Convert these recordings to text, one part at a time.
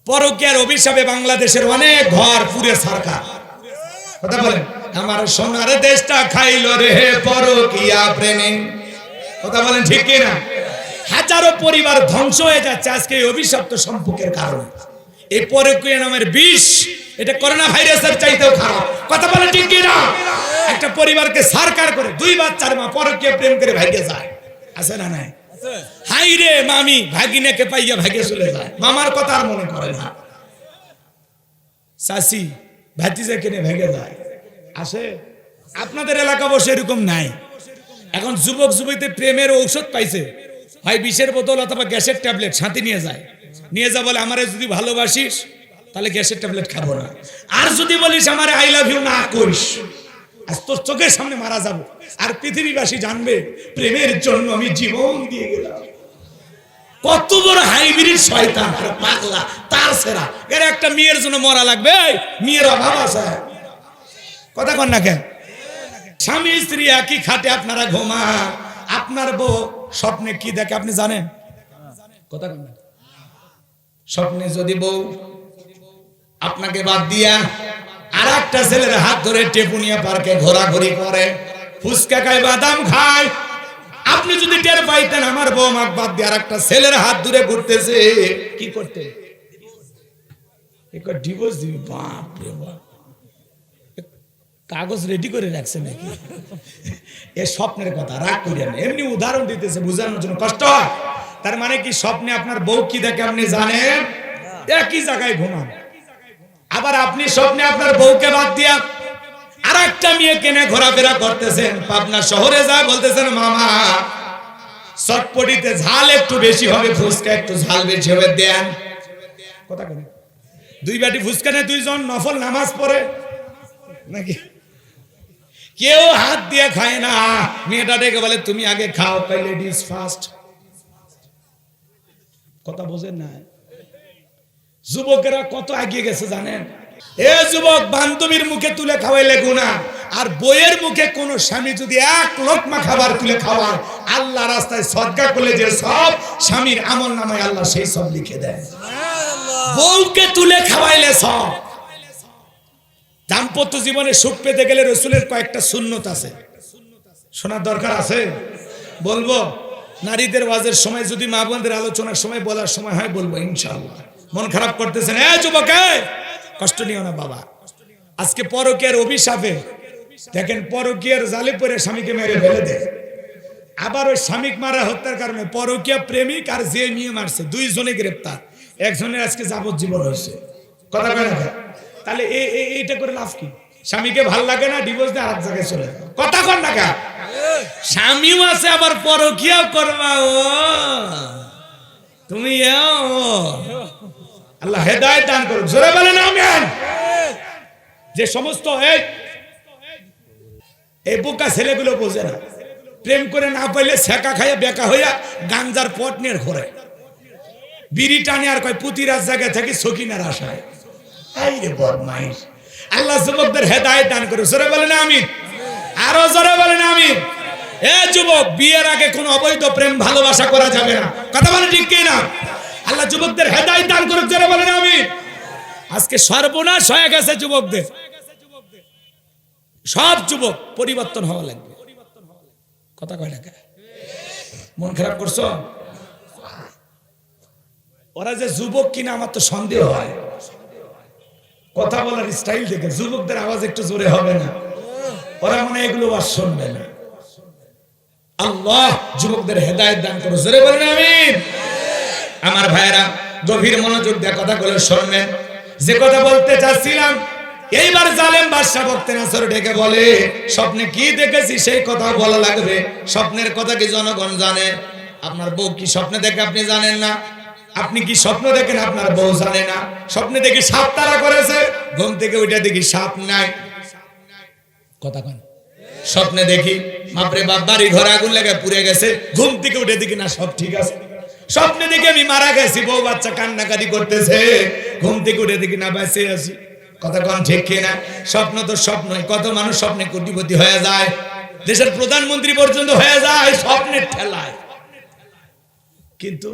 পরকীয়ার অভিশাপে বাংলাদেশের অনেক ঘর পুড়ে সরকার। কথা বলেন, আমার সোনার দেশটা খাইলো রে পরকীয়া প্রেমে। কথা বলেন ঠিক কি না? হাজারো পরিবার ধ্বংস হয়ে যাচ্ছে আজকে এই অভিশপ্ত সম্পর্কের কারণে। এই পরকীয়া নামের বিষ, এটা করোনা ভাইরাসের চাইতেও খারাপ। কথা বলেন ঠিক কি না? একটা পরিবারকে সরকার করে 2 বাচ্চার মা পরকীয়া প্রেম করে ভাইগে যায়, আছে না নাই? হাই রে মামি ভাগিনাকে পাইয়া ভাগে চলে যায়, মামার কথা আর মনে করে না। চাচি ভাতিজাকে নিয়ে ভেগে যায়, আসে। আপনাদের এলাকা বসে এরকম নাই। এখন যুবক যুবতীদের প্রেমের ঔষধ পাইছে, হয় বিষের বোতল অথবা গ্যাসের ট্যাবলেট সাথে নিয়ে যায়। নিয়ে যা বলে আমারে যদি ভালোবাসিস তাহলে গ্যাসের ট্যাবলেট খাবো না, আর যদি বলিস আমারে আই লাভ ইউ না কইস, আজ তোর চোখের সামনে মারা যাবো। আর পৃথিবীবাসী জানবে প্রেমের জন্য আমি জীবন দিয়ে গেলাম। কত বড় হাইব্রিড শয়তান আর পাগলা তার সেরা। এর একটা মেয়ের জন্য মরা লাগবে, মেয়ের অভাব আছে। কথা কন না কেন? স্বামী স্ত্রী একই খাটে আপনারা ঘুমান, আপনার বউ স্বপ্নে কি দেখে আপনি জানেন? কথা কন না। স্বপ্নে যদি বউ আপনাকে বাদ দিয়া আর একটা ছেলের হাত ধরে টেপুনিয়া পার্কে ঘোরাঘুরি করে, ফুচকা খায়, বাদাম খায়, আপনি যদি টের পাইতেন আমার বউ আমাক বাদ দিয়ে আর একটা ছেলের হাত ধরে ঘুরতেছে, কি করতেন? ডিভোর্স দিবি? বাপ রে বাপ, কাগজ রেডি করে রাখছে নাকি? এ স্বপ্নের কথা, রাগ করিয়া না, এমনি উদাহরণ দিতেছে বুঝানোর জন্য, কষ্ট হয়। তার মানে কি স্বপ্নে আপনার বউ কি দেখে আপনি জানেন? একই জায়গায় ঘুমান। আবার আপনি স্বপ্নে আপনার বউকে বাদ দিয়া আর একটা মেয়ে কেনে ঘোরাফেরা করতেছেন, পাবনা শহরে যা বলতেছেন মামা চটপটিতে ঝাল একটু বেশি হবে, ফুচকা একটু ঝাল বেশি হবে দেন। কথা বলেন, 2 বাটি ফুচকা নিয়ে 2 জন নফল নামাজ পড়ে নাকি? কেউ হাত দিয়ে খায় না। মেয়েটা ডেকে বলে তুমি আগে খাও, লেডিস ফার্স্ট। কথা বোঝেন না? যুবকেরা কত এগিয়ে গেছে জানেন? এ যুবক, বান্ধবীর মুখে তুলে খাওয়াইলে গুনাহ, আর বইয়ের মুখে কোন স্বামী যদি 1 লোকমা খাবার তুলে খাওয়ায়, আল্লাহ রাস্তায় সদকা করলে যে সব স্বামীর আমল নামায় আল্লাহ সেই সব লিখে দেয়। বউকে তুলে খাওয়াইলে সব। দাম্পত্য জীবনে সুখ পেতে গেলে রাসূলের কয়েকটা সুন্নত আছে, শোনার দরকার আছে। বলবো নারীদের ওয়াজের সময়, যদি মা বোনদের আলোচনার সময় বলার সময় হয় বলবো ইনশাআল্লাহ। মন খারাপ করতেছেন? যুবক কষ্ট নিও না বাবা। আজকে পরকীয়ার অভিশাপে দেখেন, পরকীয়ার জালে পড়ে স্বামীকে মেরে ফেলে দেয়। আবার ওই স্বামীকে মারা হত্যার কারণে পরকীয়া প্রেমিক আর যে মেয়ে মারছে 2 জনে গ্রেপ্তার, একজনের আজকে যাবজ্জীবন হয়েছে। কথা কয় না? তাহলে এইটা করে লাভ কি? স্বামীকে ভাল লাগে না, ডিভোর্স দিয়ে আরেক জায়গায় চলে যাবে। কথা কন না কা? স্বামীও আছে আবার পরকীয়াও করবা। ও তুমি আল্লাহ হেদায়েত দান করুন, জোরে বলেন আমিন। যে সমস্ত এই বোকা ছেলেগুলো বোঝে না, প্রেম করে না পাইলে ছেঁকা খাইয়া বেকা হইয়া গাঞ্জার পট নিয়ে ঘোরে, বিড়ি টানে আর কয় পুতিরাজ জায়গা থেকে সকিনার আশায়। এই রে বদমাইশ। আল্লাহ যুবকদের হেদায়েত দান করুন, জোরে বলেন আমিন। আরো জোরে বলেন আমিন। যুবক, বিয়ের আগে কোনো অবৈধ প্রেম ভালোবাসা করা যাবে না। কথা বলেন ঠিক কি না? আল্লাহ যুবকদের হেদায়েত দান করুক, জোরে বলেন আমিন। আজকে সর্বনাশ হয়ে গেছে যুবকদের। সব যুবক পরিবর্তন হওয়া লাগবে। কথা কয় না? মন খারাপ করছো? ওরা যে যুবক কিনা আমার তো সন্দেহ হয়, কথা বলার স্টাইল দেখে। যুবকদের আওয়াজ একটু জোরে হবে না? ওরা মনে এগুলো আর শুনবে না। আল্লাহ যুবকদের হেদায়েত দান করো, জোরে বলেন আমিন। আমার ভাইরা গভীর মনোযোগ দিয়ে কথাগুলো শুনবেন। যে কথা বলতে চাচ্ছিলাম, এইবার জালেম বাদশা বক্তে নাসর ডেকে বলে স্বপ্নে কি দেখেছি সেই কথা বলা লাগবে। স্বপ্নের কথা কি জনগণ জানে? আপনার বউ কি স্বপ্নে দেখে আপনি জানেন না? আপনি কি স্বপ্ন দেখেন আপনার বউ জানে না? স্বপ্নে দেখি সাপ তারা করেছে, ঘুম থেকে উঠে দেখি সাপ নাই। কথা কন। স্বপ্নে দেখি বাপরে বাপ বাড়ি ঘর আগুন লেগে পুড়ে গেছে, ঘুম থেকে উঠে দেখি না সব ঠিক আছে। স্বপ্নে দেখি আমি মারা গেছি, বউ বাচ্চা কান্নাকাটি করতেছে, ঘুম থেকে উঠে দেখি না বেঁচে আছি। কথা কন ঠিক কিনা? স্বপ্ন তো স্বপ্নই। কত মানুষ স্বপ্নে কোটিপতি হয়ে যায়, দেশের প্রধানমন্ত্রী পর্যন্ত হয়ে যায় স্বপ্নের ঠেলায়, কিন্তু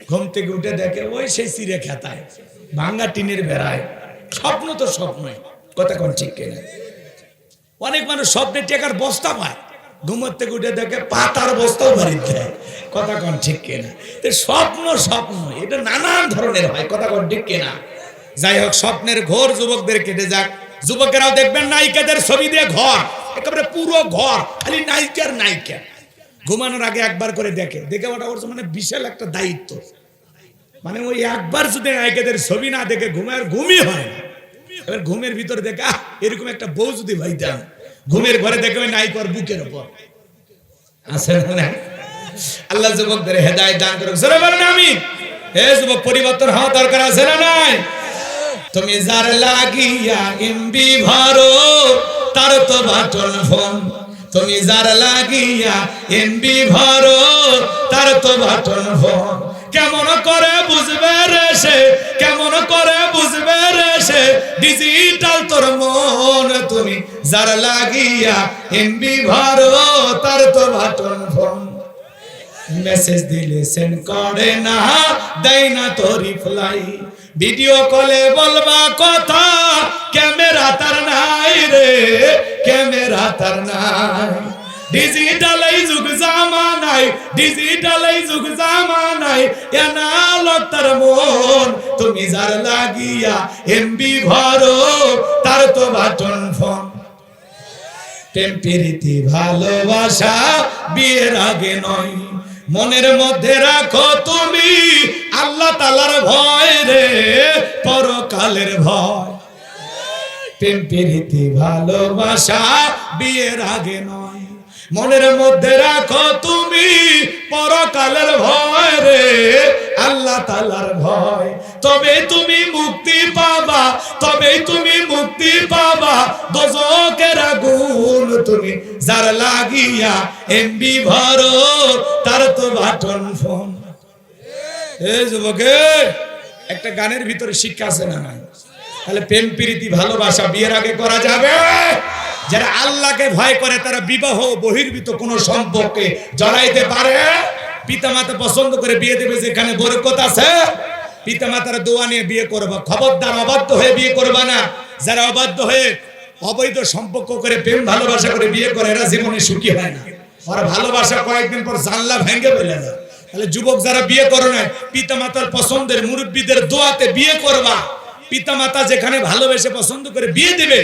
ঘুম থেকে উঠে দেখে ওই সেই চিড়ে খেতায়। ভাঙ্গা টিনের বেড়ায়। স্বপ্ন তো স্বপ্নই, কথা কোন ঠিক কিনা? অনেক মানুষ স্বপ্নে টেকার বস্তা পায়, ঘুমোর থেকে উঠে দেখে পাতার বস্তাও বাড়িতে দেয়, কথা কোন ঠিক কিনা? স্বপ্ন স্বপ্ন এটা নানান ধরনের হয়, কথা কোন ঠিক কিনা? যাই হোক, স্বপ্নের ঘোর যুবকদের কেটে যাক। যুবকেরাও দেখবেন নায়িকাদের ছবি দিয়ে ঘর, একেবারে পুরো ঘর খালি নায়িকার নায়িকা। ঘুমানোর আগে একবার করে দেখে, দেখে ওটা ওর মানে বিশাল একটা দায়িত্ব। মানে ওই একবার যদি নায়িকাদের ছবি না দেখে ঘুমায়, ঘুমই হয় না। এবার ঘুমের ভিতরে দেখে এরকম একটা বউ যদি ভাইতাম, ঘুমের ঘরে দেখে ওই নায়িকার বুকের উপর আছে না। আল্লাহ যুবকদের হেদায়েত দান করুক, জোরে বলেন আমিন। হে যুবক, পরিবর্তন হওয়া দরকার আছে না নাই? তুমি যার লাগিয়া এমবি ভরো তার তো বাটন ফোন, তুমি যার লাগিয়া এমবি ভরো তার তো বাটন ফোন। কেমন করে বুঝবে রে সে, কেমন করে বুঝবে রে সে ডিজিটাল তোর মন, তুমি যার লাগিয়া এমবি ভরো তার তো বাটন ফোন। মেসেজ দিলে সেন্ড করে না, দেয় না তো রিপ্লাই, ভিডিও কলে বলবা কথা ক্যামেরা তার নাই রে, ক্যামেরা তার নাই। ডিজিটাল এই যুগ জামানায়, ডিজিটাল এই যুগ জামানায় এনালগ তার মন, তুমি যার লাগিয়া এমবি ভরো তার তো বাটন ফোন। প্রেম প্রীতি ভালোবাসা বিয়ের আগে নয়, মনের মধ্যে রাখো তুমি আল্লাহ তাআলার ভয় রে, পরকালের ভয়। প্রেম প্রীতি ভালোবাসা বিয়ের আগে নয়, মনের মধ্যে রাখো তুমি পরকালের ভয় রে, আল্লাহ তাআলার ভয়। তবে তুমি মুক্তি পাবা, তবে তুমি মুক্তি পাবা দোজখের আগুন, তুমি যার লাগিয়া এমবি ভরো তার তো বাটন ফোন। এই যুবকে, একটা গানের ভিতরে শিক্ষা আছে না নাই? তাহলে প্রেম প্রীতি ভালোবাসা বিয়ের আগে করা যাবে? যারা আল্লাহকে ভয় করে তারা বিবাহ বহির্ভূত কোন সম্পর্কে জড়াইতে পারে। পিতামাতা পছন্দ করে বিয়ে দেবে যেখানে বরকত আছে, পিতামাতার দোয়া নিয়ে বিয়ে করবা। খবরদার অবাধ্য হয়ে বিয়ে করবা না। যারা অবাধ্য হয়ে অবৈধ সম্পর্ক করে প্রেম ভালোবাসা করে বিয়ে করে এরা জীবনে সুখী হয় না। ওরা ভালোবাসা কয়েকদিন পর জানলা ভেঙে ফেলে যায়। তাহলে যুবক যারা বিয়ে করো না, পিতামাতার পছন্দের মুরব্বীদের দোয়াতে বিয়ে করবা। পিতামাতা যেখানে ভালোবেসে পছন্দ করে বিয়ে দেবে,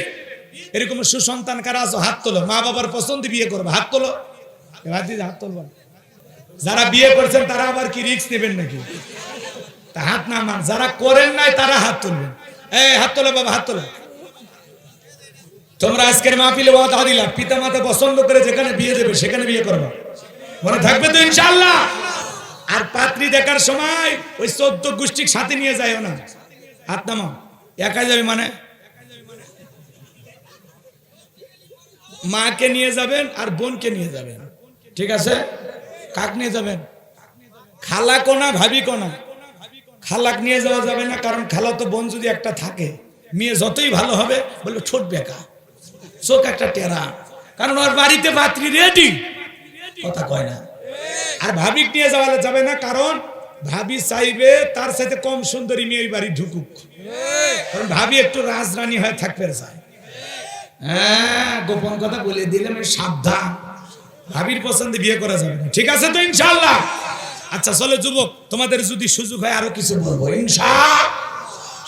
এরকম সুসন্তান কারা আছো হাত তোলো। মা বাবার পছন্দে বিয়ে করবে, হাত তোলো। হাত তোলবা। যারা বিয়ে করছেন তারা আবার কি রিস্ক নেবেন নাকি? তা হাত না মান, যারা করেন নাই তারা হাত তুলবেন। এই হাত তোলো বাবা, হাত তোলো। তোমরা আজকের মাহফিলে ওয়াদা দিলা, পিতামাতা পছন্দ করে যেখানে বিয়ে দেবে সেখানে বিয়ে করবা। মনে থাকবে তো ইনশাআল্লাহ? আর পাত্রী দেখার সময় ওই 14 গোষ্ঠীর সাথে নিয়ে যায়ও না। হাত নামাও। একা যাবে মানে মাকে নিয়ে যাবেন আর বোনকে নিয়ে যাবেন, ঠিক আছে? কাক নিয়ে যাবেন? খালা কোনা ভাবি কোনা। খালাক নিয়ে যাওয়া যাবে না, কারণ খালা তো বোন যদি একটা থাকে, মেয়ে যতই ভালো হবে বললো ছোট বেকা, চোখ একটা টেরা, কারণ ওর বাড়িতে পাত্রী রেডি, কথা কয় না। আর ভাবি নিয়ে যাওয়া যাবে না, কারণ ভাবি চাইবে তার সাথে কম সুন্দরী মেয়ে ওই বাড়ি ঢুকুক, কারণ ভাবি একটু রাজরানী হয়ে থাকতে চায়। হ্যাঁ, গোপন কথা বলে দিলাম, সাবধান। ভাবির পছন্দে বিয়ে করা যাবে না, ঠিক আছে তো ইনশাআল্লাহ? আচ্ছা চলো যুবক, তোমাদের যদি সুযোগ হয় আরো কিছু বলবো ইনশাআল্লাহ।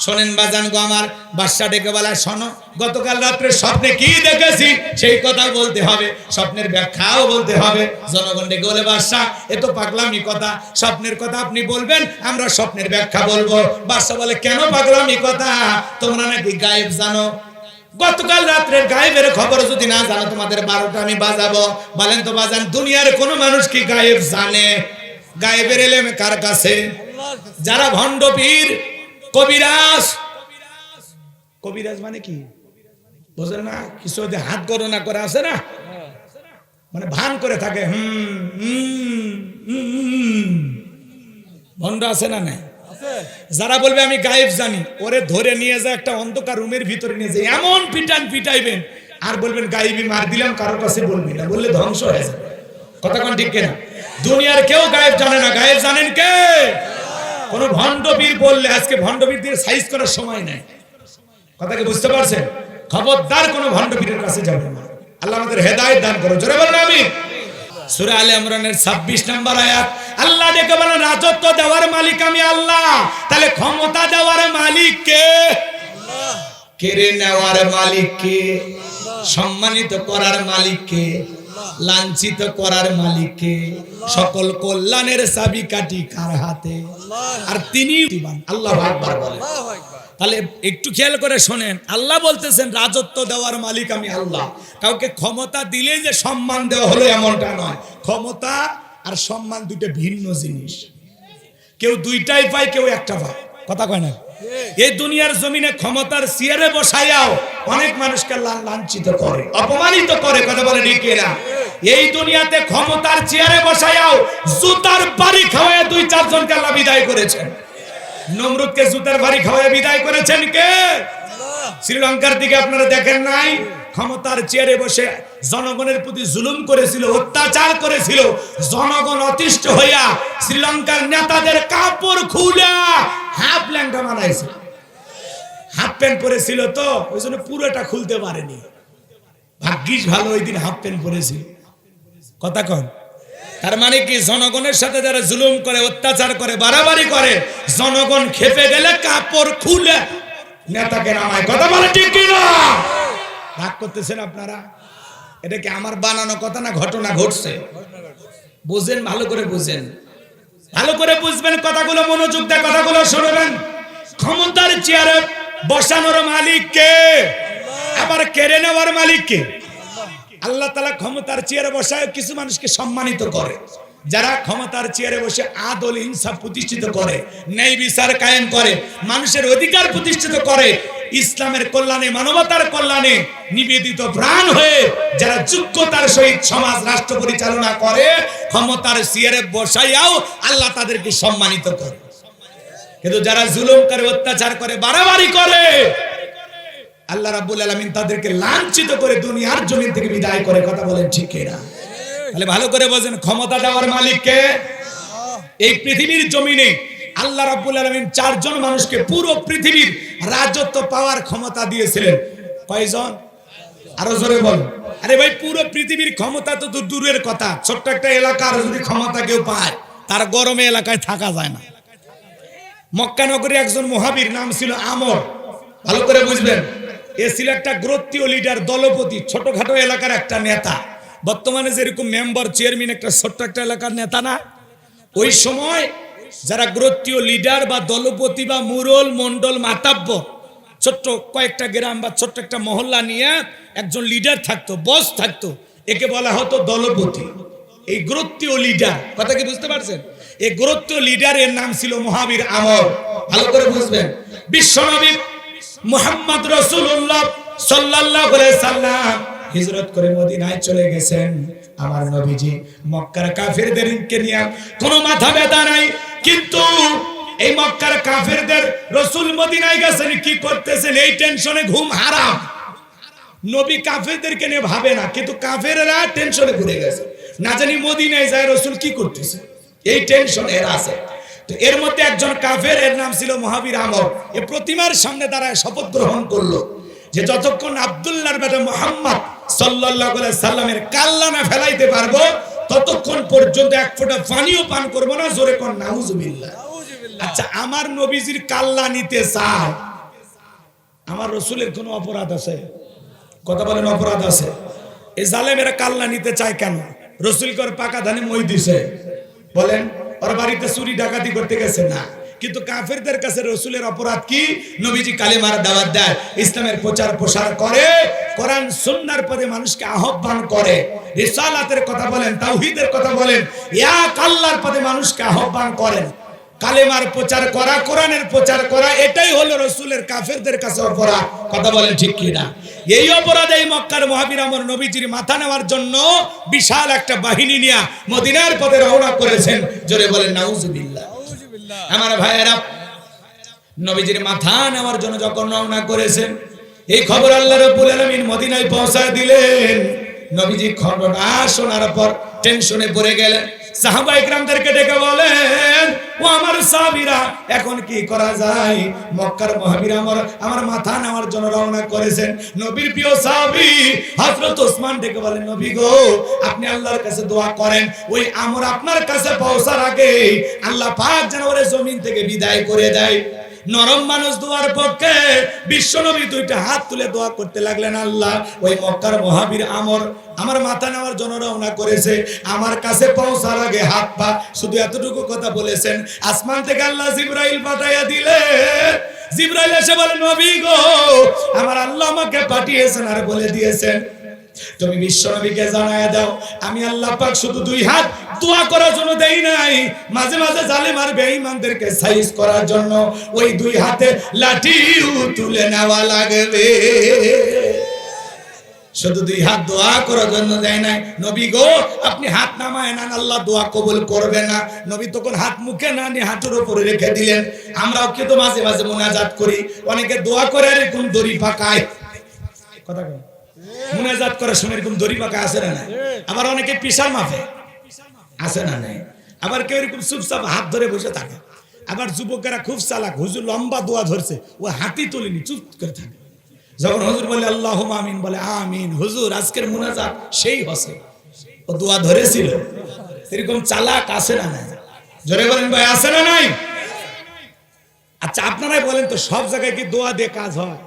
শোনেন বাজান গো আমার, বাদশা ডেকে বলা, শোনো গতকাল রাত্রে স্বপ্নে কি দেখেছি সেই কথা বলতে হবে, স্বপ্নের ব্যাখ্যাও বলতে হবে। জনগণ ডেকে বলে, বাদশা এ তো পাগলামি কথা, স্বপ্নের কথা আপনি বলবেন, আমরা স্বপ্নের ব্যাখ্যা বলবো। বাদশা বলে, কেন পাগলামি কথা? তোমরা নাকি গায়েব জানো। গতকাল রাত্রের গায়েবের খবর যদি না জানো, তোমাদের 12টা আমি বাজাবো। বলেন তো বাজান, দুনিয়ার কোন মানুষ কি গায়েব জানে? গায়েবের এলেম কার কাছে? যারা ভণ্ড পীর, কবিরাজ। কবিরাজ মানে কি বুঝলেন না? কিছু হাত গণনা করে আছে না, মানে ভান করে থাকে, ভণ্ড আছে না নাই? যারা বলবে আমি গায়েব জানি, ওরে ধরে নিয়ে যায় একটা অন্ধকার রুমের ভিতরে নিয়ে যায়, এমন পিটাইবেন, আর বলবেন গায়েবী মার দিলাম, কারো কাছে বলবি না, বললে ধ্বংস হয়ে যাবে। কথা কোন ঠিক কিনা? দুনিয়ার কেউ গায়েব জানে না, গায়েব জানেন কে? কোন ভণ্ডবীর বললে আজকে ভণ্ডবীর দিয়ে সাইজ করার সময় নাই, কথা কি বুঝতে পারছেন? খবরদার কোন ভণ্ডবীরের কাছে যাবে না। আল্লাহ আমাদের হেদায়েত দান করুন, জোরে বলুন আমিন। সূরা আলে ইমরানের 26 নম্বর আয়াত, আল্লাহ ডেকে বলেন রাজত্ব দেওয়ার মালিক আমি আল্লাহ। তাহলে ক্ষমতা দেওয়ার মালিক কে? আল্লাহ। কেড়ে নেওয়ার মালিক কে? সম্মানিত করার মালিক কে? লাঞ্ছিত করার মালিক কে? সকল কল্যাণের চাবিকাঠি কার হাতে? আর তিনি আল্লাহু আকবার বলেন। তাহলে একটু খেয়াল করে শোনেন, আল্লাহ বলতেছেন রাজত্ব দেওয়ার মালিক আমি আল্লাহ। কাউকে ক্ষমতা দিলেই যে সম্মান দেওয়া হলো এমনটা নয়। ক্ষমতা আর সম্মান দুটো ভিন্ন জিনিস। কেউ দুইটাই পায়, কেউ একটা পায়, কথা কয় না? এই দুনিয়ার জমিনে ক্ষমতার চেয়ারে বসাইয়াও অনেক মানুষকে লাঞ্ছিত করে, অপমানিত করে, কথা বলে ঠিক না? এই দুনিয়াতে ক্ষমতার চেয়ারে বসাইয়াও জুতার বাড়ি খাওয়ায় 2-4 জনকে আল্লাহ বিদায় করেছেন। নমরুদকে জুতার বাড়ি খাওয়ায় বিদায় করেছেন কে? শ্রীলঙ্কার দিকে আপনারা দেখেন নাই? ক্ষমতার চেয়ারে বসে জনগণের প্রতি জুলুম করেছিল, অত্যাচার করেছিল। জনগণ অতিষ্ঠ হইয়া শ্রীলঙ্কার নেতাদের কাপড় খুলে হাফ ল্যাংটা বানাইছে। হাফ প্যান্ট পরেছিল তো ওই জন্য পুরোটা খুলতে পারেনি। ভাগ্যিস ভালো ওই দিন হাফ প্যান্ট পরেছিল, কথা কন। তার মানে কি, জনগণের সাথে যারা জুলুম করে, অত্যাচার করে, বাড়াবাড়ি করে, জনগণ খেপে গেলে কাপড় খুলে নেতাকে নামায়, কথা বলে ঠিক কিনা? রাগ করতেছেন আপনারা? এটা কি আমার বানানো কথা না ঘটনা ঘটছে? বুঝেন, ভালো করে বুঝেন, ভালো করে বুঝবেন কথাগুলো, মনোযোগ দিয়ে কথাগুলো শুনবেন। ক্ষমতার চেয়ারে বসানোর মালিক কে? আবার কেড়ে নেওয়ার মালিক কে? আল্লাহ তাআলা ক্ষমতার চেয়ারে বসায় কিছু মানুষকে সম্মানিত করে, যারা ক্ষমতার চেয়ারে বসে আদল ইনসাফ প্রতিষ্ঠিত করে, ন্যায় বিচার কায়েম করে, মানুষের অধিকার প্রতিষ্ঠিত করে, ইসলামের কল্যাণে, মানবতার কল্যাণে নিবেদিত প্রাণ হয়ে যারা যোগ্যতার সহিত সমাজ রাষ্ট্র পরিচালনা করে, ক্ষমতার চেয়ারে বসাইয়াও আল্লাহ তাদেরকে সম্মানিত করে। কিন্তু যারা জুলুম করে, অত্যাচার করে, বাড়াবাড়ি করে, আল্লাহ রাব্বুল আলামিন তাদেরকে লাঞ্ছিত করে দুনিয়ার জমিন থেকে বিদায় করে, কথা বলেন ঠিক কিনা? তাহলে ভালো করে বোঝেন, ক্ষমতা দেওয়ার মালিক কে? এই পৃথিবীর জমিনে আল্লাহ রাব্বুল আলামিন 4 জন মানুষকে পুরো পৃথিবীর রাজত্ব পাওয়ার ক্ষমতা দিয়েছিলেন। কয়জন? আরো জোরে বল। আরে ভাই, পুরো পৃথিবীর ক্ষমতা তো দূরের কথা, ছোট্ট একটা এলাকার যদি ক্ষমতা কেউ পায়, তার গরমে এলাকায় থাকা যায় না। মক্কা নগরী একজন মুহাবির, নাম ছিল আমর, ভালো করে বুঝবেন। এ ছিল একটা গোত্রীয় লিডার, দলপতি, ছোটখাটো এলাকার একটা নেতা। বর্তমানে যেরকম মেম্বার, চেয়ারম্যান একটা ছোট্ট একটা এলাকার নেতা না, ওই সময় যারা গোত্রীয় লিডার বা দলপতি বা মুরল মন্ডল মাতাব্য, ছোট্ট কয়েকটা গ্রাম বা ছোট্ট একটা মহল্লা নিয়ে একজন লিডার থাকতো, বস থাকতো, একে বলা হতো দলপতি। এই গোত্রীয় লিডার, কথা কি বুঝতে পারছেন? এই গোত্রীয় লিডারের নাম ছিল মুহাবির আমর, ভালো করে বুঝবেন। বিশ্বনবী মুহাম্মদ রাসূলুল্লাহ সাল্লাল্লাহু আলাইহি সাল্লাম হিজরত করে মদিনায় চলে গেছেন। আমার নবীজি মক্কার কাফেরদেরকে নিয়ে কোনো মাথা ব্যথা নাই, কিন্তু এই মক্কার কাফেরদের রাসূল মদিনায় গেছেন, কি করতেছেন এই টেনশনে ঘুম হারাম। নবী কাফেরদেরকে নিয়ে ভাবে না, কিন্তু কাফেররা টেনশনে ঘুরে গেছে, না জানি মদিনায় যায় রাসূল কি করতেছে, এই টেনশন এর আছে। তো এর মধ্যে একজন কাফের, এর নাম ছিল মুহাবির আমর, এ প্রতিমার সামনে দাঁড়ায় শপথ গ্রহণ করলো যে যতক্ষণ আব্দুল্লাহর বেটা মুহাম্মদ সাল্লাল্লাহু আলাইহি সাল্লামের কাল্লা না ফেলাইতে পারবো, ততক্ষণ পর্যন্ত এক ফোঁটা পানিও পান করবো না। জোরে কোন নাউজুবিল্লাহ। আচ্ছা, আমার নবীজির কাল্লা নিতে চায়, আমার রাসূলের কোনো অপরাধ আছে? কথা বলেন, অপরাধ আছে? এই জালেমেরা কাল্লা নিতে চায় কেন? রাসূল কর পাকা ধানে মই দিছে, বলেন ওর বাড়িতে চুরি ডাকাতি করতে গেছে না, কিন্তু কাফেরদের কাছে রাসূলের অপরাধ কি? নবীজি কালেমার দাওয়াত দেয়, ইসলামের প্রচার প্রসার করে, কোরআন সুন্নাহর পথে মানুষকে আহ্বান করে, রিসালাতের কথা বলেন, তাওহীদের কথা বলেন, এক আল্লাহর পথে মানুষকে আহ্বান করেন। কালেমার প্রচার করা, কোরআনের প্রচার করা, এটাই হলো রাসূলের কাফেরদের কাছে অপরাধ, কথা বলেন ঠিক কি না? এই অপরাধে এই মক্কার মুহাবির আমর নবীজির মাথা নেওয়ার জন্য বিশাল একটা বাহিনী নিয়ে মদিনার পথে রওনা করেছেন। জোরে বলেন নাউজুবিল্লাহ। আমার ভাইয়েরা, নবীজির মাথা নেওয়ার জন্য যখন রওনা করেছেন, এই খবর আল্লাহ রাব্বুল আলামিন মদিনায় পৌঁছায় দিলেন। নবীজি খবরটা শোনার পর টেনশনে পড়ে গেলেন, সাহাবা ইকরামদেরকে ডেকে বলেন, ও আমার সাহাবীরা, এখন কি করা যায়? মক্কার মুহাজির আমার মাথা নেওয়ার জন্য রওনা করেছেন। নবীর প্রিয় সাহাবী হযরত ওসমান ডেকে বলেন, নবী গো, আপনি আল্লাহর কাছে দোয়া করেন, ওই আমর আপনার কাছে পৌঁছার আগে আল্লাহ পাক যেন ওরে জমিন থেকে বিদায় করে দেয়। নরম মানুষ দোয়ার পক্ষে বিশ্বনবী দুইটা হাত তুলে দোয়া করতে লাগলেন, আল্লাহ, ওই মক্কার মুহাজির আমর আমার মাথা নেওয়ার জন্য রওনা করেছে, আমার কাছে পৌঁছার আগে হাত পা, শুধু এতটুকু কথা বলেছেন। আসমান থেকে আল্লাহ জিবরাইল পাঠাইয়া দিলে, জিবরাইল এসে বলে, নবী গো, আমার আল্লাহ আমাকে পাঠিয়েছেন আর বলে দিয়েছেন তুমি বিশ্বনবীকে জানায়া দাও, আমি আল্লাহ পাক শুধু দুই হাত দোয়া করার জন্য দেই নাই, মাঝে মাঝে জালেম আর বেঈমানদেরকে সাইজ করার জন্য ওই দুই হাতে লাঠিও তুলে নেওয়া লাগবে। শুধু দুই হাত দোয়া করার জন্য দেয় নাই। নবী গো, আপনি হাত নামায় না, আল্লাহ দোয়া কবুল করবে না। নবী তখন হাত মুখে না নিয়ে হাঁটুর উপরে রেখে দিলেন। আমরাও কিন্তু মাঝে মাঝে মুনাজাত করি, অনেকে দোয়া করে আর এরকম দড়ি পাকায়, কথা কয় মুনাজাত করে সময় এরকম দড়ি পাকা আছে না নাই? আবার অনেকে পিসার মাফে আছে না নাই? আবার কেউ এরকম চুপচাপ হাত ধরে বসে থাকে। আবার যুবকেরা খুব চালাক, হুজুর লম্বা দোয়া ধরছে, ও হাতই তুলেনি, চুপ করে থাকে। যখন হুজুর বলে আল্লাহুম্মা আমিন, বলে আমিন। হুজুর আজকের মুনাজাত সেই হসে, ও দোয়া ধরেছিল। এরকম চালাক আছে না নাই? জোরে বলেন ভাই, আছে না নাই? আচ্ছা আপনারাই বলেন তো, সব জায়গায় কি দোয়া দিয়ে কাজ হয়?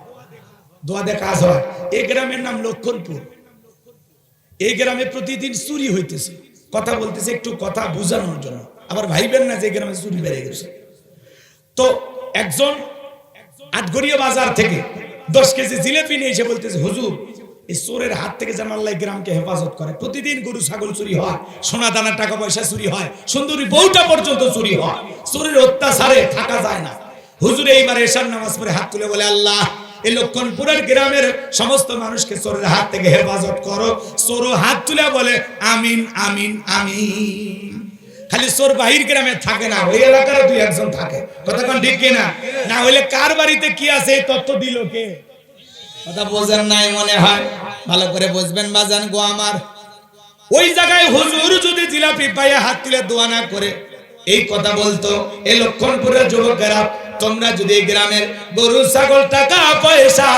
দোয়া দিয়ে কাজ হয়? এই গ্রামের নাম লক্ষণপুর। এই গ্রামে প্রতিদিন চুরি হইতেছে। কথা বলতেছে একটু কথা বোঝানোর জন্য, আবার ভাইবেন না যে গ্রামে চুরি বেড়ে গেছে। তো একজন আটঘরিয়া বাজার থেকে 10 কেজি জিলেপি নিয়ে এসে বলতেছে, হুজুর, এই চোরের হাত থেকে যেন আল্লাহ গ্রামকে হেফাজত করে। প্রতিদিন গরু ছাগল চুরি হয়, সোনা দানা টাকা পয়সা চুরি হয়, সুন্দরী বউটা পর্যন্ত চুরি হয়, চোরের অত্যাচারে থাকা যায় না। হুজুর এইবার এশার নামাজ পড়ে হাত তুলে বলে, আল্লাহ, এই লক্ষণপুরের গ্রামের সমস্ত মানুষকে চোরের হাত থেকে হেফাজত করো। চোর হাত তুলে বলে আমিন আমিন আমিন। খালি চোর বাহির গ্রামে থাকে না, ওই এলাকার দুই একজন থাকে। কথা কোন ঠিক কিনা? না হইলে কার বাড়িতে কি আছে এই তথ্য দিল কে? কথা বোঝেন নাই মনে হয়, ভালো করে বুঝবেন বাজান গো আমার। ওই জায়গায় হুজুর যদি জিলাপি পাইয়া হাত তুলে দোয়া না করে এই কথা বলতো, এই লক্ষণপুরের যুবকেরা, তোমরা যদি এই গ্রামের গরু ছাগল টাকা পয়সা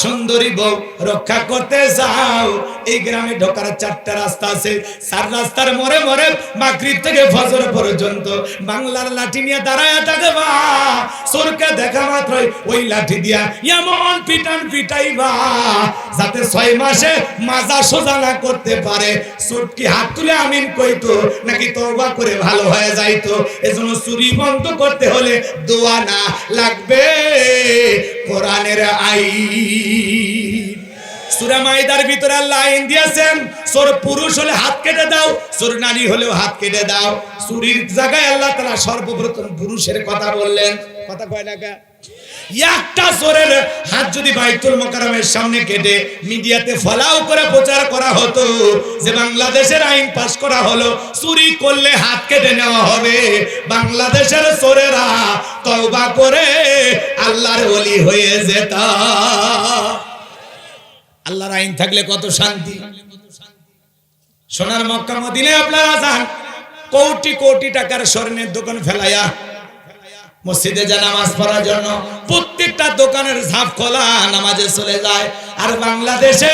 সুন্দরী বউ রক্ষা করতে চাও, এই গ্রামে ঢোকার 4টা রাস্তা আছে। 4 রাস্তার মোড়ে মোড়ে মাগরিব থেকে ফজর পর্যন্ত বাংলার লাঠি নিয়ে দাঁড়ায় থাকবা। চোরকে দেখা মাত্রই ওই লাঠি দিয়া এমন পিটান পিটাইবা যাতে 6 মাসে মাজা সোজা না করতে পারে। চোরকি হাত তুলে আমিন কইতো নাকি তওবা করে ভালো হয়ে যাইতো। এজন্য চুরি বন্ধ করতে হলে দোয়া না, লাগবে কোরআনের আইন। সূরা মাইদার ভিতরে আল্লাহ আইন দিয়েছেন, চোর পুরুষ হলে হাত কেটে দাও, চোর নারী হলেও হাত কেটে দাও। চুরির জায়গায় আল্লাহ তাআলা সর্বপ্রথম পুরুষের কথা বললেন। কথা কয় না কা? একটা চোরের হাত যদি বাইতুল মোকাররমের সামনে কেটে মিডিয়াতে ফলাও করে প্রচার করা হতো যে বাংলাদেশের আইন পাস করা হলো, চুরি করলে হাত কেটে নেওয়া হবে, বাংলাদেশের চোরেরা তওবা করে আল্লাহর ওলি হয়ে যেত। আল্লাহর আইন থাকলে কত শান্তি। সোনার মক্কা মদিনায় আপনারা যান, কোটি কোটি টাকার স্বর্ণের দোকান ফেলাইয়া মসজিদে যা নামাজ পড়ার জন্য প্রত্যেকটা দোকানের ঝাঁপ খোলা, নামাজে চলে যায়। আর বাংলাদেশে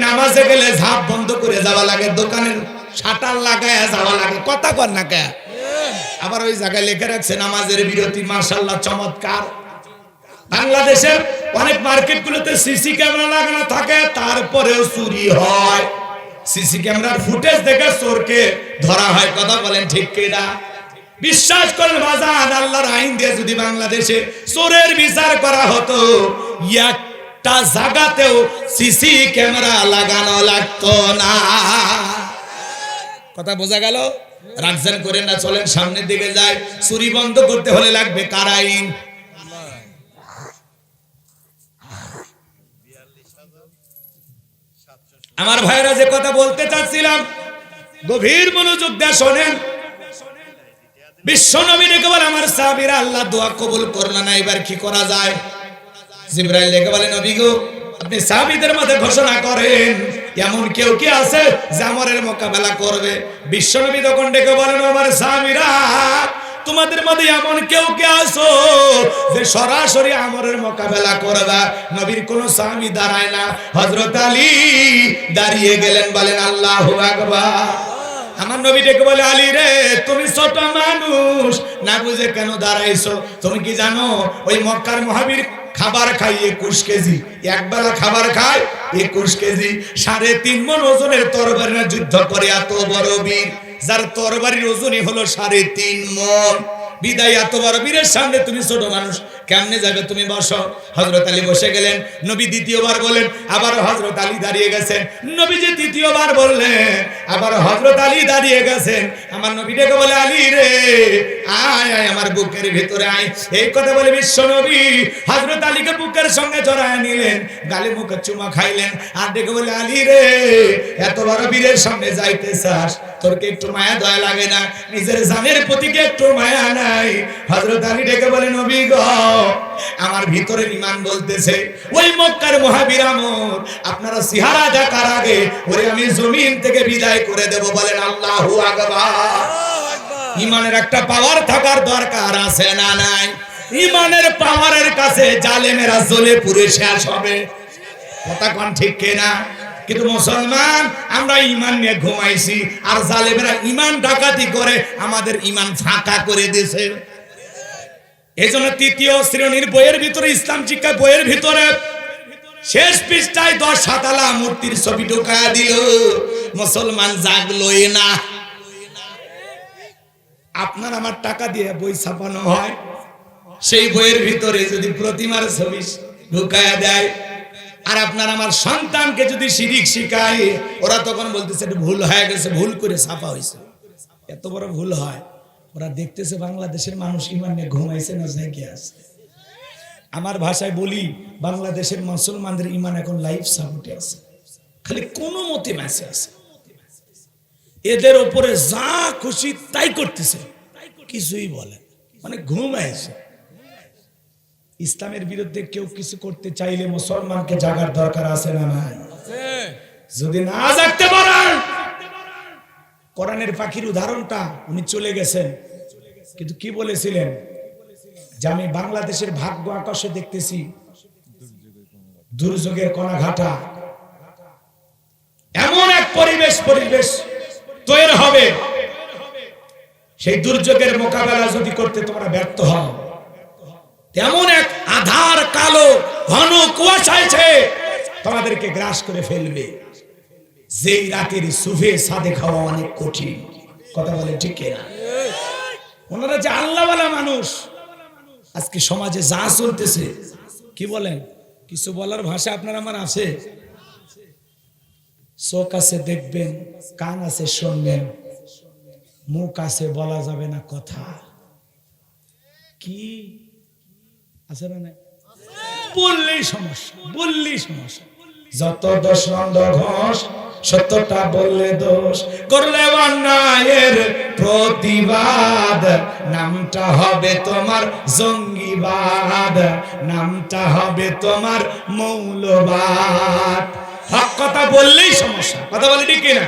নামাজে গেলে ঝাঁপ বন্ধ করে যাওয়া লাগে, দোকানের শাটার লাগায় যাওয়া লাগে। কথা কর না কে? আবার ওই জায়গায় লেখা রাখছে নামাজের বিরতি। মাশাআল্লাহ, চমৎকার। বাংলাদেশের অনেক মার্কেটগুলোতে সিসি ক্যামেরা লাগানো থাকে, তারপরেও চুরি হয়। সিসি ক্যামেরার ফুটেজ দেখে চোরকে ধরা হয়। কথা বলেন ঠিক কিনা? বিশ্বাস করেন বাজান, আল্লাহর আইন দিয়ে যদি বাংলাদেশে চোরের বিচার করা হতো, একটা জায়গাতেও সিসি ক্যামেরা লাগানো লাগতো না। কথা বোঝা গেল? রাখছেন করেন না, চলেন সামনের দিকে যায়। চুরি বন্ধ করতে হলে লাগবে কার আইন? আমার ভাইরা যে কথা বলতে চাচ্ছিলাম, গভীর মনোযোগ দিয়ে শোনেন। বিশ্বনবী ডেকে বলে, আমার সাহাবীরা, আল্লাহ দোয়া কবুল করল না, এবার কি করা যায়? জিবরাইল ডেকে বলে, নবী গো, আপনি সাহাবীদের মধ্যে ঘোষণা করেন এমন কেউ কি আছে যে আমরের মোকাবেলা করবে? বিশ্বনবী তখন ডেকে বলেন, আমার সাহাবীরা, তোমাদের মধ্যে এমন কেউ কে আছো যে সরাসরি আমরের মোকাবেলা করবা? নবীর কোন সাহাবী দাঁড়ায় না, হযরত আলী দাঁড়িয়ে গেলেন, বলেন আল্লাহু আকবার। আমার নবী ডেকে বলে, আলী রে, তুমি ছোট মানুষ, না বুঝে কেন দাঁড়াইছো? তুমি কি জানো ওই মক্কার মহাবীর খাবার খাই 21 কেজি, একবেলা খাবার খায় 21 কেজি, 3.5 মণ ওজনের তরবারি না যুদ্ধ করে এত বড় বীর, যার তরবারির ওজনই হলো 3.5 মণ। বিদায় এত বড় বীরের সামনে তুমি ছোট মানুষ, কেমনে যাবে? তুমি বসো। হযরত আলী বসে গেলেন। নবী দ্বিতীয়বার বলেন, আবার হযরত আলী দাঁড়িয়ে গেছেন। নবীজি তৃতীয়বার বললেন, আবার হযরত আলী দাঁড়িয়ে গেছেন। আমার নবী ডেকে বলে, আলী রে, আয় আয় আমার বুকের ভিতরে আয়। এই কথা বলে বিশ্ব নবী হযরত আলীকে বুকের সঙ্গে জড়ায় নিলেন, গালে মুখে চুমা খাইলেন, আর ডেকে বলে, আলী রে, এত বড় বীরের সামনে যাইতে চাস? তোর কি একটু মায়া দয়া লাগে না? নিজের জানের প্রতি কি একটু মায়া নাই? হযরত আলী ডেকে বলে, নবী গো, আমার ভিতরে ঈমান বলতেছে ওই মক্কার মহাবীর আমর আপনারা সিহারা দেখার আগে ওরে আমি জমিন থেকে বিদায় করে দেব। বলেন আল্লাহু আকবার। ঈমানের একটা পাওয়ার থাকার দরকার আছে না নাই? ঈমানের পাওয়ারের কাছে জালেমেরা জ্বলে পুড়ে শেষ হবে। কথা কোন ঠিক কিনা? কিন্তু মুসলমান আমরা ঈমান নিয়ে ঘুমাইছি, আর জালেমেরা ঈমান ডাকাতি করে আমাদের ঈমান ফাঁকা করে দিয়েছে। এই জন্য তৃতীয় শ্রেণীর বইয়ের ভিতরে, ইসলাম শিক্ষা বইয়ের ভিতরে শেষ পৃষ্ঠায় 10 হাতালা মূর্তির ছবি ঢোকায়া দিল। মুসলমান জাগলোই না। আপনার আমার টাকা দিয়ে বই ছাপানো হয়, সেই বইয়ের ভিতরে যদি প্রতিমার ছবি ঢোকায়া দেয়, আর আপনার আমার সন্তানকে যদি শিরিক শিখায়, ওরা তখন বলতেছে এটা ভুল হয়ে গেছে, ভুল করে ছাপা হয়েছে। এত বড় ভুল হয়, ওরা দেখতেছে বাংলাদেশের মানুষ ঈমান নিয়ে ঘুমাইছে না জেগে আছে। আমার ভাষায় বলি, বাংলাদেশের মুসলমানদের ঈমান এখন লাইফ সাপোর্টে আছে, খালি কোনো মতে ম্যাচে আছে। এদের উপরে যা খুশি তাই করতেছে, কিছুই বলে, মানে ঘুমাইছে। ইসলামের বিরুদ্ধে কেউ কিছু করতে চাইলে মুসলমানকে জাগার দরকার আছে না নাই? যদি না জাগতে পারেন, কোরআনের পাখির উদাহরণটা, উনি চলে গেছেন, কিন্তু কি বলেছিলেন যে আমি বাংলাদেশের ভাগ্য আকাশে দেখতেছি দুর্যোগের কণা ঘাটা, এমন এক পরিবেশ তৈরি হবে, সেই দুর্যোগের মোকাবেলা যদি করতে তোমরা ব্যর্থ হও, তেমন এক আধার কালো ঘন কুয়াশা আছে তোমাদেরকে গ্রাস করে ফেলবে, যেই রাতের সুফে সাদে খাওয়া অনেক কঠিন। কথা বলে ঠিক না? ওনারা যে আল্লাহওয়ালা মানুষ, আজকে সমাজে যা চলতেছে, কি বলেন, কিছু বলার ভাষা আপনার আমার আছে? চোখ আছে দেখবেন, কান আছে শুনবেন, মুখ আছে বলা যাবে না কথা। কি আছে না? বললেই সমস্যা, যত দোষ নন্দ ঘোষ, সত্যটা বললে দোষ, করলে অন্যায়ের প্রতিবাদ, নামটা হবে তোমার জঙ্গিবাদ, নামটা হবে তোমার মৌলবাদ। হক কথা বললেই সমস্যা। কথা বলে ঠিক না?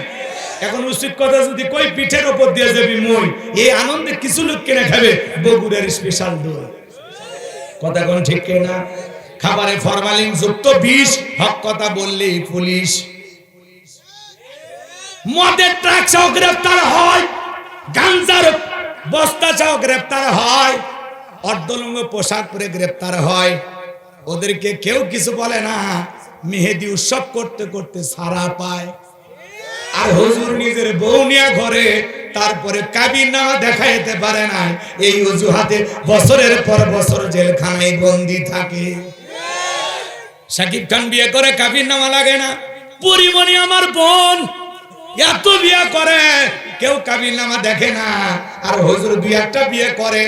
এখন উচিত কথা যদি কই পিঠের উপর দিয়ে যাবি মই, এই আনন্দে কিছু লোক কিনে খাবে বগুড়ার স্পেশাল দই। কথা কোন ঠিক না? খাবারে ফরমালিন যুক্ত বিষ, হক কথা বললেই পুলিশ। মদের ট্রাক চাও গ্রেফতার হয়, গাঞ্জার বস্তা চাও গ্রেফতার হয়, অর্ধলঙ্গ পোশাক পরে গ্রেফতার হয়। ওদেরকে কেউ কিছু বলে না, মেহেদি উৎসব করতে করতে সারা পায়। আর হুজুর নিজের বউ নিয়ে ঘরে, তারপরে কাবিননামা দেখাইতে পারে না, এই অজুহাতে বছরের পর বছর জেলখানায় বন্দী থাকে। শাকিব খান বিয়ে করে কাবিননামা লাগে না, পরিমণি আমার বোন এত বিয়ে করে, কেউ কাবিননামা দেখে না। আর হুজুর 2-1টা বিয়ে করে,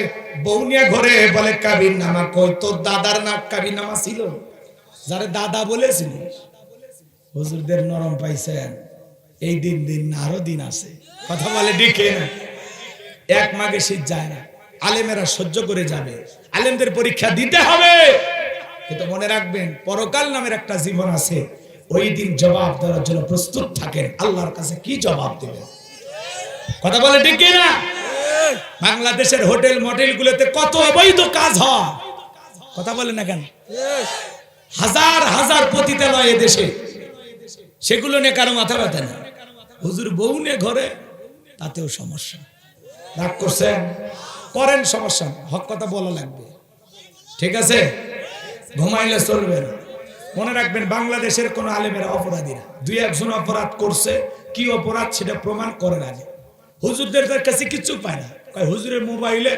বউ নিয়ে ঘরে, বলে কাবিননামা কই? তোর দাদার না কাবিননামা ছিল, যারা দাদা বলেছিল। হুজুরদের নরম পাইছেন, এই দিন না আরো দিন আছে। কথা বলে ডেকে না, এক মাঘে শীত যায় না, আলেমেরা সহ্য করে যাবে, আলেমদের পরীক্ষা দিতে হবে। কিন্তু মনে রাখবেন পরকাল নামের একটা জীবন আছে, ওই দিন জবাব দেওয়ার জন্য প্রস্তুত থাকেন। আল্লাহর কাছে কি জবাব দেবেন? কথা বলে ঠিক কি না? বাংলাদেশের হোটেল মডেল গুলোতে কত অবৈধ কাজ হয়, কথা বলে না কেন? হাজার হাজার পতিতালয় দেশে, সেগুলো নিয়ে কারো মাথা ব্যথা নেই। হুজুর বউ নিয়ে ঘরে, তাতেও সমস্যা। রাগ করছেন, করেন, সমস্যা নেই, হক কথা বলা লাগবে, ঠিক আছে? ঘুমাইলে চলবে না। মনে রাখবেন বাংলাদেশের কোন আলেমেরা অপরাধীরা, দুই একজন অপরাধ করছে, কি অপরাধ সেটা প্রমাণ করেন আগে। হুজুরদের কাছে কিছু পায় না, হুজুরের মোবাইলে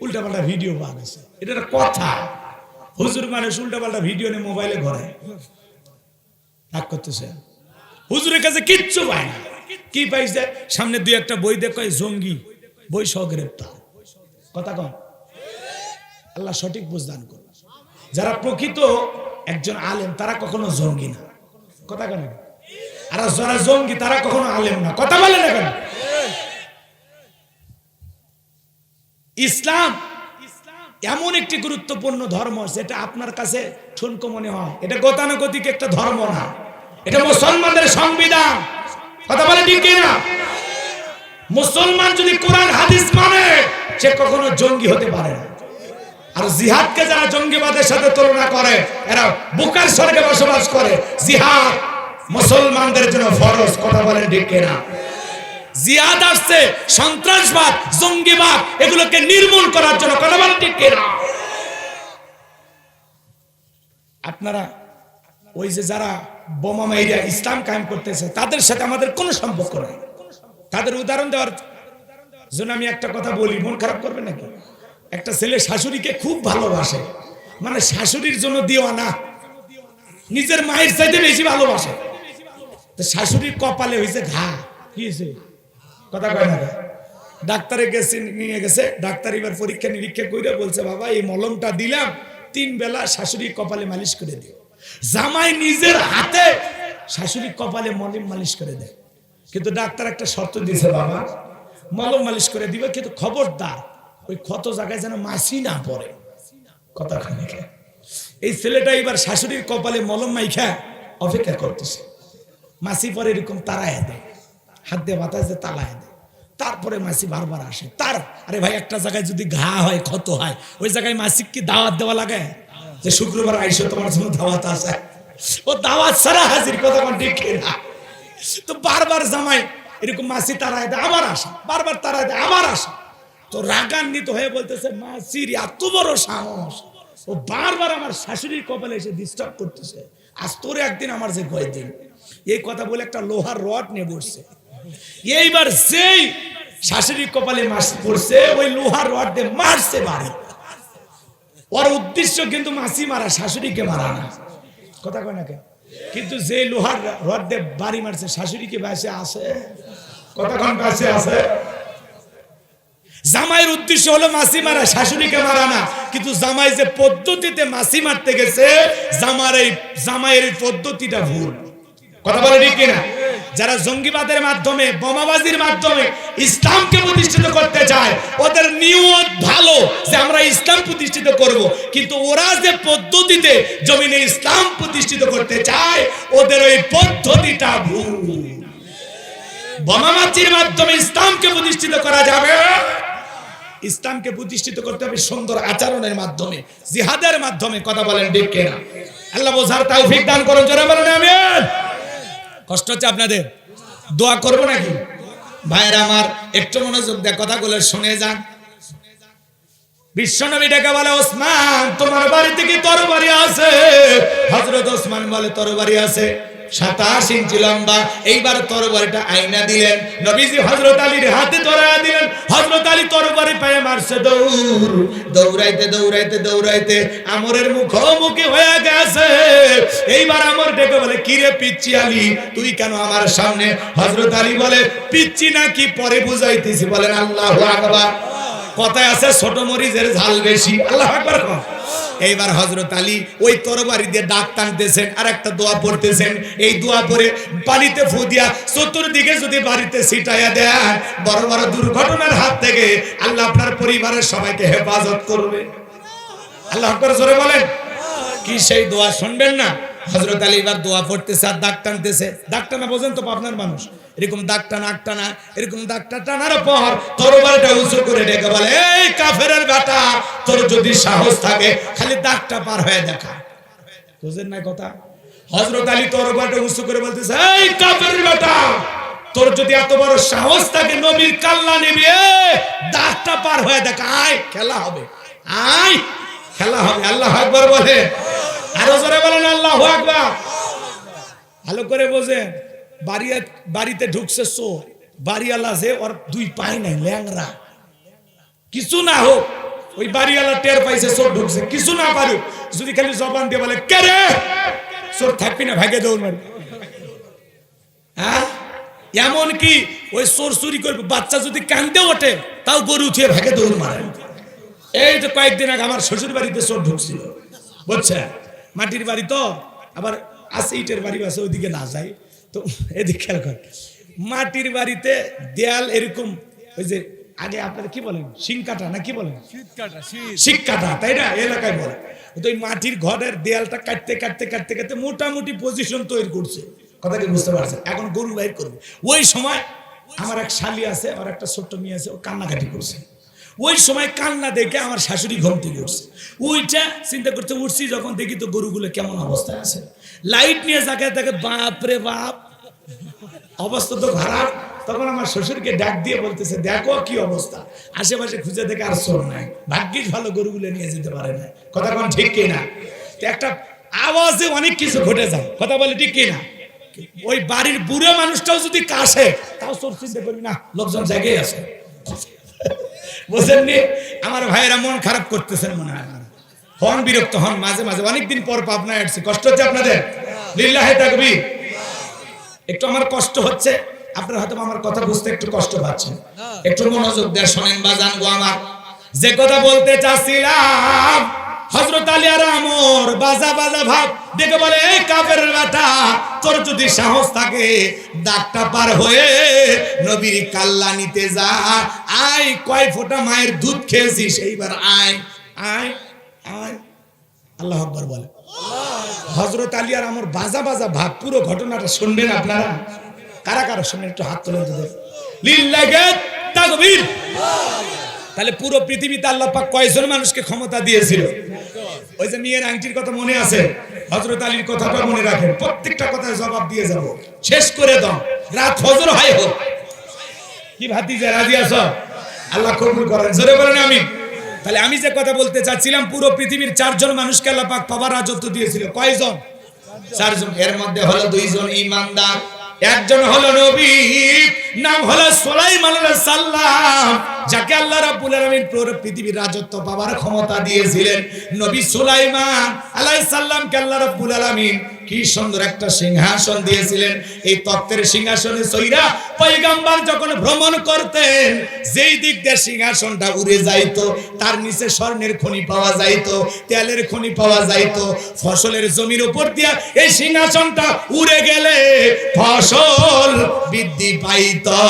উল্টাপাল্টা ভিডিও পাওয়া গেছে, এটা একটা কথা। হুজুর মানুষ উল্টাপাল্টা ভিডিও নিয়ে মোবাইলে ঘরে রাগ করতেছে, হুজুরের কাছে কিচ্ছু পায় না। কি পাইছে? সামনে দুই একটা বই দেখো, জঙ্গি বই সহ গ্রেপ্তার। কথা কন, আল্লাহ সঠিক বুঝদান করুন। যারা প্রকৃত একজন আলেম তারা কখনো জঙ্গি না, কথা কেন? আর যারা জঙ্গি তারা কখনো আলেম না, কথা বলে না কেন? ইসলাম এমন একটি গুরুত্বপূর্ণ ধর্ম যেটা আপনার কাছে ঠুনকো মনে হয়, এটা গতানুগতিক একটা ধর্ম না, এটা মুসলমানদের সংবিধান। কথা বলে ঠিক কিনা? মুসলমান যদি কোরআন হাদিস মানে, সে কখনো জঙ্গি হতে পারে না। আর জিহাদকে যারা জঙ্গিবাদের সাথে তুলনা করে, এরা বুকার স্বর্গে বসবাস করে। জিহাদ মুসলমানদের জন্য ফরজ, কথা বলেন ঠিক কিনা? জিহাদ আসছে সন্ত্রাসবাদ, জঙ্গিবাদ এগুলোকে নির্মূল করার জন্য, কথা বলেন ঠিক কিনা? আপনারা ওই যে যারা বোমা মাইরা ইসলাম কায়েম করতেছে, তাদের সাথে আমাদের কোনো সম্পর্ক নাই। তাদের উদাহরণ দেওয়ার জন্য আমি একটা কথা বলি, মন খারাপ করবে নাকি? একটা ছেলে শাশুড়িকে খুব ভালোবাসে, মানে শাশুড়ির জন্য দিওয়ানা, নিজের মায়ের চাইতে বেশি ভালোবাসে। তো শাশুড়ির কপালে হয়েছে ঘা, কি হয়েছে? কথা কয় না? ডাক্তারে গেছে, নিয়ে গেছে ডাক্তার, এবার পরীক্ষা নিরীক্ষা করে বলছে, বাবা এই মলমটা দিলাম, 3 বেলা শাশুড়ির কপালে মালিশ করে দিও। জামাই নিজের হাতে শাশুড়ির কপালে মলম মালিশ করে দেয়, কিন্তু ডাক্তার একটা শর্ত দিয়েছে, বাবা মলম মালিশ করে দিবে, কিন্তু খবরদার ওই ক্ষত জায়গায় যেন মাছি না পড়ে। কথা খানে এই ছেলেটা এবার শাশুড়ির কপালে মলম মাইখা অপেক্ষা করতেছে, মাছি পরে এরকম তাড়ায় দেয়, হাত দিয়ে বাতাসে তালায় দেয়, তারপরে মাছি বারবার আসে। তার আরে ভাই একটা জায়গায় যদি ঘা হয়, ক্ষত হয়, ওই জায়গায় মাছি কি দাওয়াত দেওয়া লাগে যে শুক্রবার আইসো তোমার জন্য দাওয়াত আছে? ও দাওয়াত ছাড়া হাজির, কথা ঠিক না? তো বারবার জামাই এরকম মাছি তাড়ায় দেয়, আবার আসে, বারবার তাড়ায় দেয়, আবার আসে। তো রাগান্বিত হয়ে বলতেছে, মাছির এত বড় সাহস, ও বারবার আমার শাশুড়ির কপালে এসে ডিস্টার্ব করতেছে, আজ তোর একদিন আমার যে কয়দিন। এই কথা বলে একটা লোহার রড নিয়ে বসছে। এইবার যেই শাশুড়ির কপালে মাছি পড়ছে, ওই লোহার রড দিয়ে মারছে বাড়ি। ওর উদ্দেশ্য কিন্তু মাছি মারা, শাশুড়িকে মারা না, কথা কয় না কেন? কিন্তু যে লোহার রড দিয়ে বাড়ি মারছে, শাশুড়িকে বেঁচে আছে, কথা কন বেঁচে আছে? জামাইয়ের উদ্দেশ্য হলো মাছি মারা, শাশুড়িকে মারা না। কিন্তু জামাই যে পদ্ধতিতে মাছি মারতে গেছে, জামাইয়ের এই পদ্ধতিটা ভুল, কথা বলে ঠিক কিনা? যারা জঙ্গিবাদের মাধ্যমে, বোমাবাজির মাধ্যমে ইসলামকে প্রতিষ্ঠিত করতে চায়, ওদের নিয়ত ভালো যে আমরা ইসলাম প্রতিষ্ঠিত করব, কিন্তু ওরা যে পদ্ধতিতে জমিনে ইসলাম প্রতিষ্ঠিত করতে চায়, ওদের ওই পদ্ধতিটা ভুল। বোমাবাজির মাধ্যমে ইসলামকে প্রতিষ্ঠিত করা যাবে, ইসলামকে প্রতিষ্ঠিত করতে হবে সুন্দর আচরণের মাধ্যমে, জিহাদের মাধ্যমে, কথা বলেন ঠিক কিনা? আল্লাহ বোঝার তৌফিক দান করুন, জোরে বলেন আমিন। কষ্ট হচ্ছে আপনাদের? দোয়া করবো নাকি? ভাইরা আমার একটু মনোযোগ দিয়ে কথাগুলো শুনে যান। বিশ্বনবী ডেকে বলে, ওসমান তোমার বাড়িতে কি তরবারি আছে? হযরত ওসমান বলে, তরবারি আছে। 27 ইঞ্চি লম্বা। এইবার তরবারিটা আইনা দিলেন, নবীজি হযরত আলীর হাতে ধরায়া দিলেন। হযরত আলী তরবারি পায়ে মারছে দৌড়, দৌড়াইতে দৌড়াইতে দৌড়াইতে আমরের মুখোমুখি হয়ে গেছে। এইবার আমর ডেকে বলে, কি রে পিচ্চি আলী, তুই কেন আমার সামনে? হযরত আলী বলে, পিচ্চি নাকি পরে বুঝাইতেছি, বলেন আল্লাহু আকবার। কথায় আছে ছোট মরিচের ঝাল বেশি, আল্লাহু আকবার। এইবার হযরত আলী ওই তরবারি দিয়ে দাগ টানতেছেন আর একটা দোয়া পড়তেছেন। এই দোয়া পড়ে পানিতে ফু দিয়া চতুর্দিকে যদি বাড়িতে ছিটাইয়া দেন, বড় বড় দুর্ঘটনার হাত থেকে আল্লাহ আপনার পরিবারের সবাইকে হেফাজত করবে। আল্লাহ আকবার, জোরে বলেন। কি সেই দোয়া শুনবেন না? হযরত আলী এবার দোয়া পড়তেছে আর দাগ টানতেছে। দাগ টানা বোঝেন তো আপনার মানুষ, এরকম দাগ টানা আগ টানা, এরকম দাগটা টানার পর তরবারিটা উঁচু করে ডেকে বলে, এই কাফেরের বেটা, তোর যদি সাহস থাকে খালি দাগটা পার হয়ে দেখা। বুঝেন না কথা? হযরত আলী তরবারিটা উঁচু করে বলতেছে, এই কাফেরের বেটা, তোর যদি এত বড় সাহস থাকে নবীর কাল্লা নিবি, দাগটা পার হয়ে দেখা, আয় খেলা হবে, আয় খেলা হবে। আল্লাহু আকবার বলে, আরো জোরে বলেন আল্লাহু আকবার। ভালো করে বোঝেন, বাড়িতে ঢুকছে চোর, বাড়িওয়ালা যে ওর দুই পায় নাই, ল্যাংরা, কিছু না হোক ওই বাড়িওয়ালা টের পাইছে চোর ঢুকছে, কিছু না পারুক, যদি খালি জবান দিয়ে বলে কে রে, চোর থাকবি না, ভাগে দৌড় মারবি। হ্যাঁ, এমন কি ওই চোর চুরি করবে, বাচ্চা যদি কান্দে ওঠে তাও গরু উঠিয়ে ভাগে দৌড় মারে। এই তো কয়েকদিন আগে আমার শ্বশুর বাড়িতে চোর ঢুকছিল, বুঝছেন, মাটির বাড়ি তো, আবার আছে ইটের বাড়ি আছে, ওইদিকে না যায় তো, এদিকে খেয়াল কর, মাটির বাড়িতে দেয়াল এরকম, ওই যে আগে আপনারা কি বলেন, শিংকাটা না কি বলেন, শিককাটা, তাই না এলাকায় বলে, তো ওই মাটির ঘরের দেয়ালটা কাটতে কাটতে কাটতে কাটতে মোটামুটি পজিশন তৈরি করছে, কথা কি বুঝতে পারছেন? এখন গরু বাইর করবে, ওই সময় আমার এক শালি আছে, আর একটা ছোট্ট মেয়ে আছে, ও কান্নাকাটি করছে। ওই সময় কান্না দেখে আমার শাশুড়ি ঘুম থেকে উঠছে, ওইটা চিন্তা করতে উঠছি, যখন দেখি তো গরুগুলো কেমন অবস্থায় আছে, লাইট নিয়ে যাকে দেখে, বাপ রে বাপ, অবস্থা তো খারাপ। তখন আমার শ্বশুরকে ডাক দিয়ে বলতেছে, দেখো কি অবস্থা, আশেপাশে খুঁজে দেখে আর চোর নাই, ভাগ্যিস ভালো গরুগুলো নিয়ে যেতে পারে না, কথা কোন ঠিক কিনা? একটা আওয়াজে অনেক কিছু ঘটে যায়, কথা বলে ঠিক কিনা? ওই বাড়ির বুড়ো মানুষটাও যদি কাশে তাও চোর চিন্তা করবি না, লোকজন জায়গায় আছে, বুঝেননি? আমার ভাইয়েরা মন খারাপ করতেছেন মনে হয়, হন বিরক্ত হন মাঝে মাঝে, অনেকদিন পর পাবনায় আসছি, কষ্ট হচ্ছে আপনাদের? লিল্লাহে তাকবীর। একটু আমার কষ্ট হচ্ছে, আপনারা হয়তো আমার কথা বুঝতে একটু কষ্ট পাচ্ছেন, একটু মনোযোগ দিয়ে শোনেন বাজান গো আমার, যে কথা বলতে চাচ্ছিলাম, হযরত আলী আর আমর বাজা বাজা ভাব দেখে বলে, এই কাফেরের বেটা, তোর যদি সাহস থাকে দাগটা পার হয়ে নবীর কাল্লা নিতে যা, আয়, কয় ফোঁটা মায়ের দুধ খেয়েছিস, এইবার আয় আয় আয়। আল্লাহু আকবার বলে। হযরত আলী আর আমর বাজা বাজা ভাব, পুরো ঘটনাটা শুনবেন আপনারা, কারা কারা শুনবেন একটু হাত তুলে দিতে, লিল্লাহি তাকবীর। তাহলে পুরো পৃথিবীতে আল্লাহ পাক কয়জন মানুষকে ক্ষমতা দিয়েছিল? ওই যে মেয়ের আংটির কথা মনে আছে, হযরত আলীর কথাটা মনে রাখেন, প্রত্যেকটা কথায় জবাব দিয়ে যাব, শেষ করে দাও, রাত ফজর হয় হোক। কি ভাতিজা রাজি আছো? আল্লাহ কবুল করেন, জোরে বলেন আমিন। তাহলে আমি যে কথা বলতে চাচ্ছিলাম, পুরো পৃথিবীর 4 জন মানুষকে আল্লাহ পাক পাওয়ার রাজত্ব দিয়েছিল, কয়জন? 4 জন। এর মধ্যে হলো 2 জন ঈমানদার, একজন হলো নবী, নাম হলো সুলাইমান আলাইহিস সালাম, যাকে আল্লাহ রাব্বুল আলামিন পুরো পৃথিবীর রাজত্ব পাওয়ার ক্ষমতা দিয়েছিলেন। নবী সুলাইমান আলাইহিস সালামকে আল্লাহ রাব্বুল আলামিন কি সুন্দর একটা সিংহাসন দিয়েছিলেন। এই তক্তের সিংহাসনে সইরা পয়গম্বর যখন ভ্রমণ করতেন, যেই দিক দিয়ে সিংহাসনটা উড়ে যাইতো, তার নিচে স্বর্ণের খনি পাওয়া যাইতো, তেলের খনি পাওয়া যাইতো, ফসলের জমির উপর দিয়া এই সিংহাসনটা উড়ে গেলে ফসল বৃদ্ধি পাইতো।